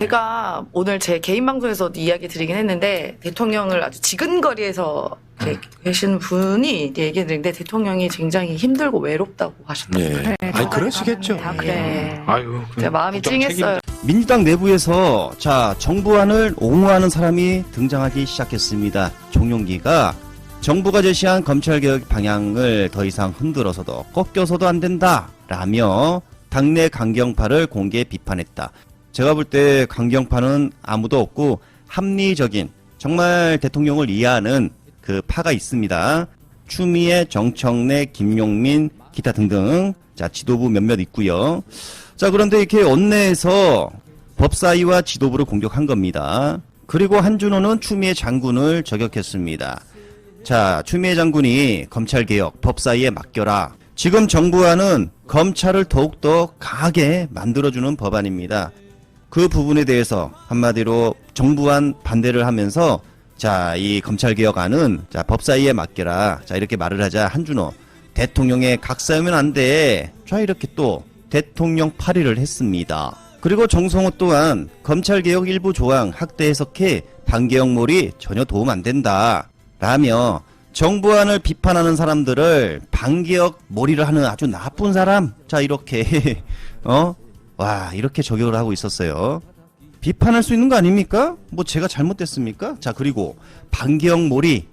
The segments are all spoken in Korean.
제가 오늘 제 개인 방송에서도 이야기 드리긴 했는데 대통령을 아주 지근거리에서 계신 분이 얘기 드리는데 대통령이 굉장히 힘들고 외롭다고 하셨더라고요. 네. 아니 그러시겠죠. 네. 아유, 제 마음이 찡했어요. 민주당 내부에서 정부안을 옹호하는 사람이 등장하기 시작했습니다. 종용기가 정부가 제시한 검찰개혁 방향을 더 이상 흔들어서도 꺾여서도 안 된다라며 당내 강경파를 공개 비판했다. 제가 볼 때 강경파는 아무도 없고 합리적인 정말 대통령을 이해하는 그 파가 있습니다. 추미애, 정청래, 김용민, 기타 등등 지도부 몇몇 있고요. 그런데 이렇게 원내에서 법사위와 지도부를 공격한 겁니다. 그리고 한준호는 추미애 장군을 저격했습니다. 추미애 장군이 검찰개혁 법사위에 맡겨라. 지금 정부안은 검찰을 더욱더 강하게 만들어주는 법안입니다. 그 부분에 대해서 한마디로 정부안 반대를 하면서 이 검찰개혁안은 법사위에 맡겨라. 이렇게 말을 하자 한준호 대통령의 각사하면 안 돼. 이렇게 또 대통령 파리를 했습니다. 그리고 정성호 또한 검찰개혁 일부 조항 학대 해석해 반개혁몰이 전혀 도움 안 된다 라며 정부안을 비판하는 사람들을 반개혁몰이를 하는 아주 나쁜 사람 이렇게 이렇게 저격을 하고 있었어요. 비판할 수 있는 거 아닙니까? 제가 잘못됐습니까? 그리고 반개혁몰이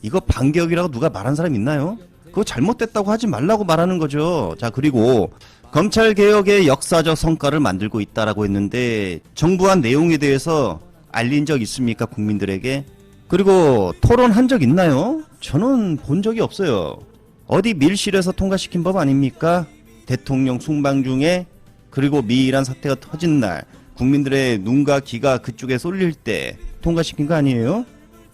이거 반개혁이라고 누가 말한 사람 있나요? 그거 잘못됐다고 하지 말라고 말하는 거죠. 그리고 검찰개혁의 역사적 성과를 만들고 있다라고 했는데 정부안 내용에 대해서 알린 적 있습니까? 국민들에게? 그리고 토론한 적 있나요? 저는 본 적이 없어요. 어디 밀실에서 통과시킨 법 아닙니까? 대통령 순방 중에 그리고 미이란 사태가 터진 날 국민들의 눈과 귀가 그쪽에 쏠릴 때 통과시킨 거 아니에요?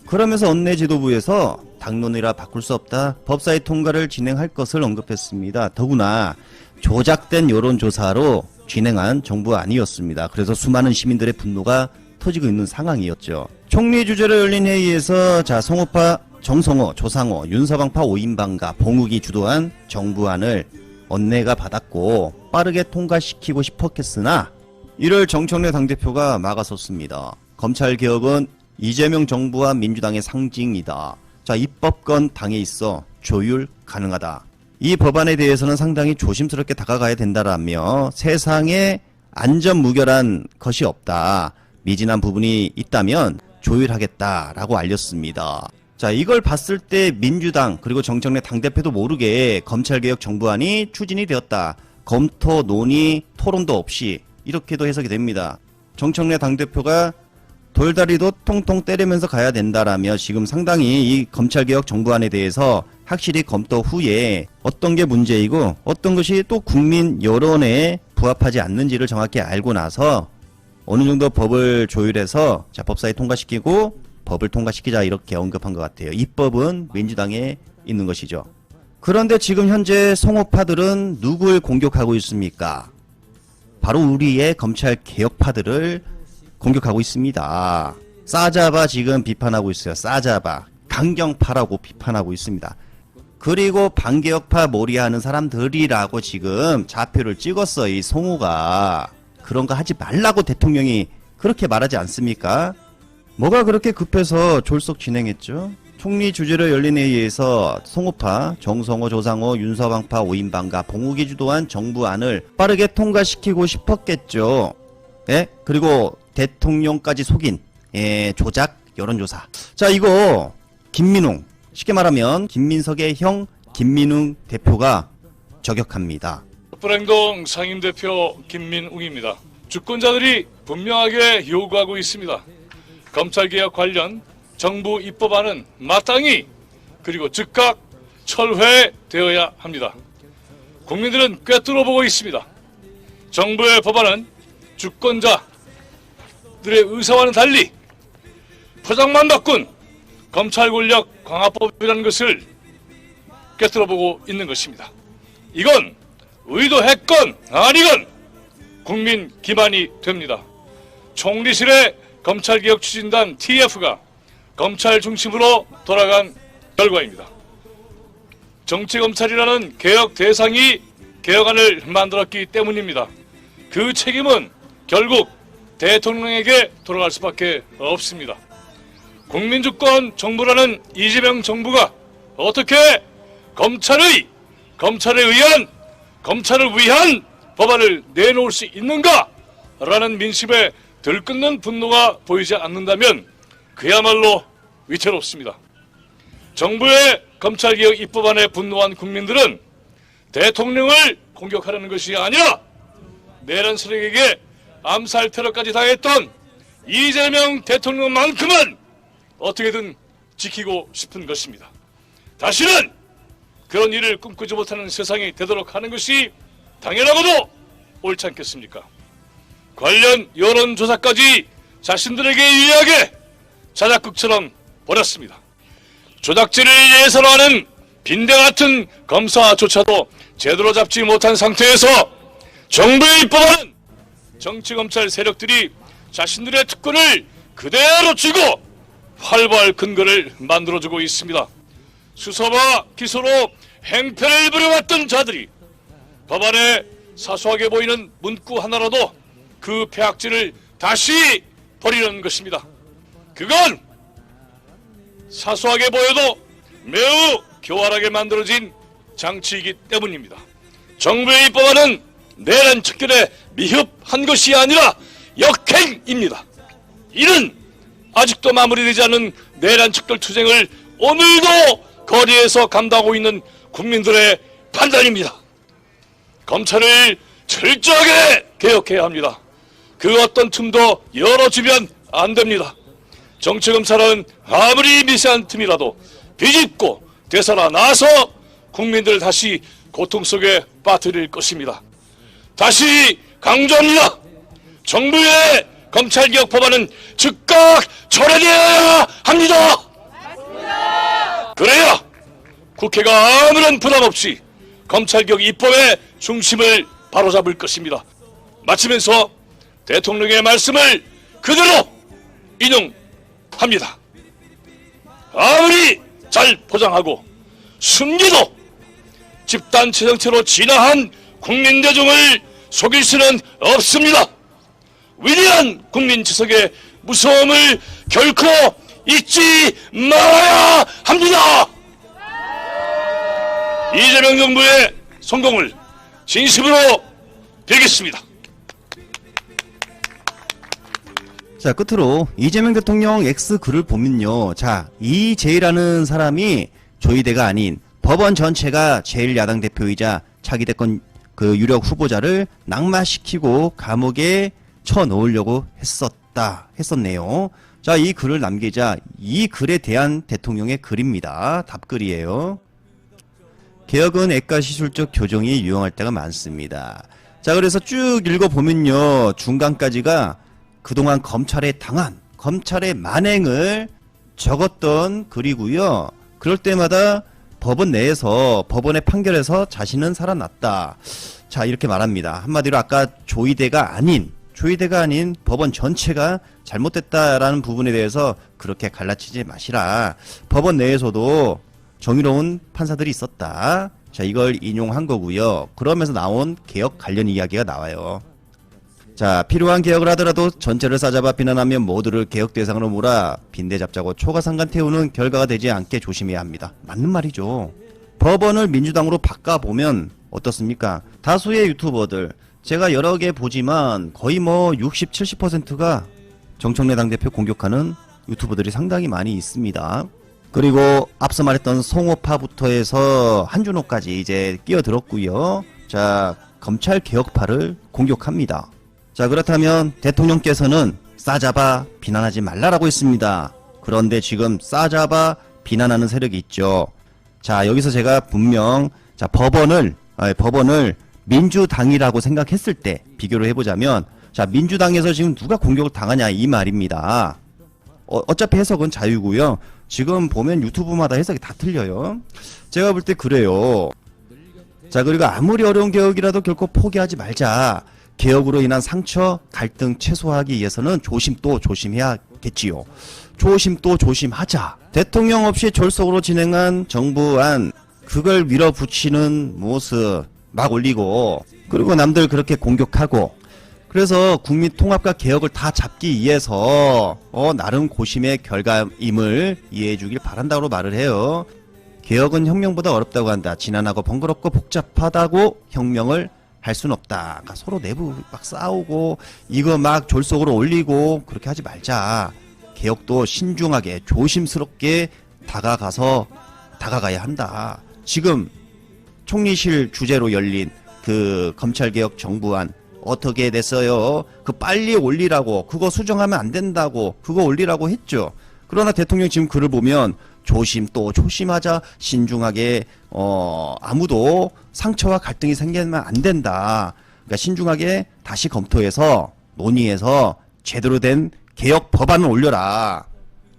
그러면서 원내 지도부에서 당론이라 바꿀 수 없다. 법사위 통과를 진행할 것을 언급했습니다. 더구나 조작된 여론조사로 진행한 정부안이었습니다. 그래서 수많은 시민들의 분노가 터지고 있는 상황이었죠. 총리 주재로 열린 회의에서 송호파, 정성호, 조상호, 윤서방파 5인방과 봉욱이 주도한 정부안을 원내가 받았고 빠르게 통과시키고 싶었겠으나 이를 정청래 당대표가 막아섰습니다. 검찰개혁은 이재명 정부와 민주당의 상징이다. 입법권 당에 있어 조율 가능하다. 이 법안에 대해서는 상당히 조심스럽게 다가가야 된다라며 세상에 안전무결한 것이 없다. 미진한 부분이 있다면 조율하겠다라고 알렸습니다. 이걸 봤을 때 민주당 그리고 정청래 당대표도 모르게 검찰개혁 정부안이 추진이 되었다. 검토, 논의, 토론도 없이 이렇게도 해석이 됩니다. 정청래 당대표가 돌다리도 통통 때리면서 가야 된다라며 지금 상당히 이 검찰개혁 정부안에 대해서 확실히 검토 후에 어떤 게 문제이고 어떤 것이 또 국민 여론에 부합하지 않는지를 정확히 알고 나서 어느 정도 법을 조율해서 법사위 통과시키고 법을 통과시키자 이렇게 언급한 것 같아요. 입법은 민주당에 있는 것이죠. 그런데 지금 현재 송호파들은 누굴 공격하고 있습니까? 바로 우리의 검찰개혁파들을 공격하고 있습니다. 싸잡아 지금 비판하고 있어요. 싸잡아. 강경파라고 비판하고 있습니다. 그리고 반개혁파 몰이하는 사람들이라고 지금 좌표를 찍었어. 이 송호가. 그런 거 하지 말라고 대통령이 그렇게 말하지 않습니까? 뭐가 그렇게 급해서 졸속 진행했죠? 총리 주재로 열린 회의에서 송호파, 정성호, 조상호, 윤서방파 5인방과 봉욱이 주도한 정부안을 빠르게 통과시키고 싶었겠죠. 그리고 대통령까지 속인 조작 여론조사. 이거 김민웅, 쉽게 말하면 김민석의 형 김민웅 대표가 저격합니다. 촛불행동 상임대표 김민웅입니다. 주권자들이 분명하게 요구하고 있습니다. 검찰개혁 관련 정부 입법안은 마땅히 그리고 즉각 철회되어야 합니다. 국민들은 꿰뚫어 보고 있습니다. 정부의 법안은 주권자들의 의사와는 달리 포장만 바꾼 검찰 권력 강화법이라는 것을 꿰뚫어 보고 있는 것입니다. 이건 의도했건 아니건 국민 기만이 됩니다. 총리실의 검찰개혁 추진단 TF가 검찰 중심으로 돌아간 결과입니다. 정치검찰이라는 개혁 대상이 개혁안을 만들었기 때문입니다. 그 책임은 결국 대통령에게 돌아갈 수밖에 없습니다. 국민주권 정부라는 이재명 정부가 어떻게 검찰을 위한 법안을 내놓을 수 있는가라는 민심에 들끓는 분노가 보이지 않는다면 그야말로 위태롭습니다. 정부의 검찰개혁 입법안에 분노한 국민들은 대통령을 공격하려는 것이 아니라 내란 세력에게 암살 테러까지 당했던 이재명 대통령만큼은 어떻게든 지키고 싶은 것입니다. 다시는 그런 일을 꿈꾸지 못하는 세상이 되도록 하는 것이 당연하고도 옳지 않겠습니까? 관련 여론조사까지 자신들에게 유리하게 자작극처럼 벌였습니다. 조작질을 예선하는 빈대 같은 검사조차도 제대로 잡지 못한 상태에서 정부의 입법하는 정치검찰 세력들이 자신들의 특권을 그대로 쥐고 활보할 근거를 만들어주고 있습니다. 수사와 기소로 행패를 부려왔던 자들이 법안에 사소하게 보이는 문구 하나라도 그 폐악질을 다시 버리는 것입니다. 그건 사소하게 보여도 매우 교활하게 만들어진 장치이기 때문입니다. 정부의 입법안은 내란 척결에 미흡한 것이 아니라 역행입니다. 이는 아직도 마무리되지 않은 내란 척결 투쟁을 오늘도 거리에서 감당하고 있는 국민들의 판단입니다. 검찰을 철저하게 개혁해야 합니다. 그 어떤 틈도 열어주면 안 됩니다. 정치검찰은 아무리 미세한 틈이라도 비집고 되살아나서 국민들을 다시 고통 속에 빠뜨릴 것입니다. 다시 강조합니다. 정부의 검찰개혁 법안은 즉각 철회되어야 합니다. 그래야 국회가 아무런 부담 없이 검찰개혁 입법의 중심을 바로잡을 것입니다. 마치면서 대통령의 말씀을 그대로 인용합니다. 아무리 잘 포장하고 숨기도 집단체 정체로 진화한 국민 대중을 속일 수는 없습니다. 위대한 국민 지석의 무서움을 결코 잊지 말아야 합니다. 이재명 정부의 성공을 진심으로 빌겠습니다. 자, 끝으로 이재명 대통령 X 글을 보면요. 자, 이재라는 사람이 조이대가 아닌 법원 전체가 제1야당 대표이자 차기 대권 그 유력 후보자를 낙마시키고 감옥에 쳐넣으려고 했었네요. 자, 이 글을 남기자 이 글에 대한 대통령의 글입니다. 답글이에요. 개혁은 액가시술적 교정이 유용할 때가 많습니다. 자, 그래서 쭉 읽어보면요. 중간까지가 그동안 검찰에 당한 검찰의 만행을 적었던 글이고요. 그럴 때마다 법원 내에서 법원의 판결에서 자신은 살아났다. 자, 이렇게 말합니다. 한마디로 아까 조이대가 아닌 법원 전체가 잘못됐다라는 부분에 대해서 그렇게 갈라치지 마시라. 법원 내에서도 정의로운 판사들이 있었다. 자, 이걸 인용한 거고요. 그러면서 나온 개혁 관련 이야기가 나와요. 자, 필요한 개혁을 하더라도 전체를 싸잡아 비난하면 모두를 개혁 대상으로 몰아 빈대 잡자고 초가상간 태우는 결과가 되지 않게 조심해야 합니다. 맞는 말이죠. 법원을 민주당으로 바꿔보면 어떻습니까? 다수의 유튜버들, 제가 여러 개 보지만 거의 뭐 60, 70%가 정청래 당대표 공격하는 유튜버들이 상당히 많이 있습니다. 그리고 앞서 말했던 송호파부터 해서 한준호까지 이제 끼어들었고요. 자, 검찰 개혁파를 공격합니다. 자, 그렇다면 대통령께서는 싸잡아 비난하지 말라라고 했습니다. 그런데 지금 싸잡아 비난하는 세력이 있죠. 자, 여기서 제가 분명 자 법원을 민주당이라고 생각했을 때 비교를 해보자면 자, 민주당에서 지금 누가 공격을 당하냐 이 말입니다. 어차피 해석은 자유고요. 지금 보면 유튜브마다 해석이 다 틀려요. 제가 볼 때 그래요. 자, 그리고 아무리 어려운 개혁이라도 결코 포기하지 말자. 개혁으로 인한 상처, 갈등 최소화하기 위해서는 조심 또 조심해야겠지요. 조심 또 조심하자. 대통령 없이 졸속으로 진행한 정부안 그걸 밀어붙이는 모습 막 올리고 그리고 남들 그렇게 공격하고 그래서 국민 통합과 개혁을 다 잡기 위해서 나름 고심의 결과임을 이해해 주길 바란다고 말을 해요. 개혁은 혁명보다 어렵다고 한다. 지난하고 번거롭고 복잡하다고 혁명을 할 순 없다. 그러니까 서로 내부 막 싸우고 이거 막 졸속으로 올리고 그렇게 하지 말자. 개혁도 신중하게 조심스럽게 다가가야 한다. 지금 총리실 주재로 열린 그 검찰개혁 정부안 어떻게 됐어요? 그 빨리 올리라고, 그거 수정하면 안 된다고, 그거 올리라고 했죠. 그러나 대통령 지금 글을 보면 조심 또 조심하자, 신중하게 아무도 상처와 갈등이 생기면 안 된다. 그러니까 신중하게 다시 검토해서 논의해서 제대로 된 개혁 법안을 올려라.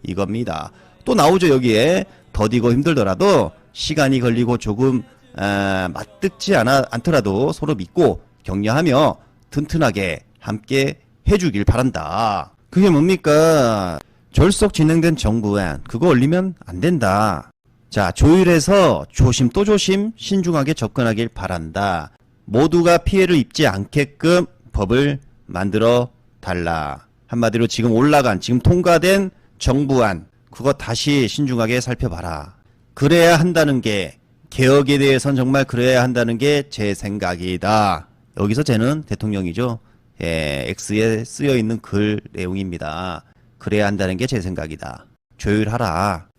이겁니다. 또 나오죠. 여기에 더디고 힘들더라도 시간이 걸리고 조금 맞듣지 않더라도 서로 믿고 격려하며 튼튼하게 함께 해주길 바란다. 그게 뭡니까? 졸속 진행된 정부안 그거 올리면 안 된다. 자, 조율해서 조심 또 조심 신중하게 접근하길 바란다. 모두가 피해를 입지 않게끔 법을 만들어 달라. 한마디로 지금 지금 통과된 정부안 그거 다시 신중하게 살펴봐라. 그래야 한다는 게, 개혁에 대해서는 정말 그래야 한다는 게 제 생각이다. 여기서 쟤는 대통령이죠. X에 쓰여 있는 글 내용입니다. 그래야 한다는 게 제 생각이다. 조율하라.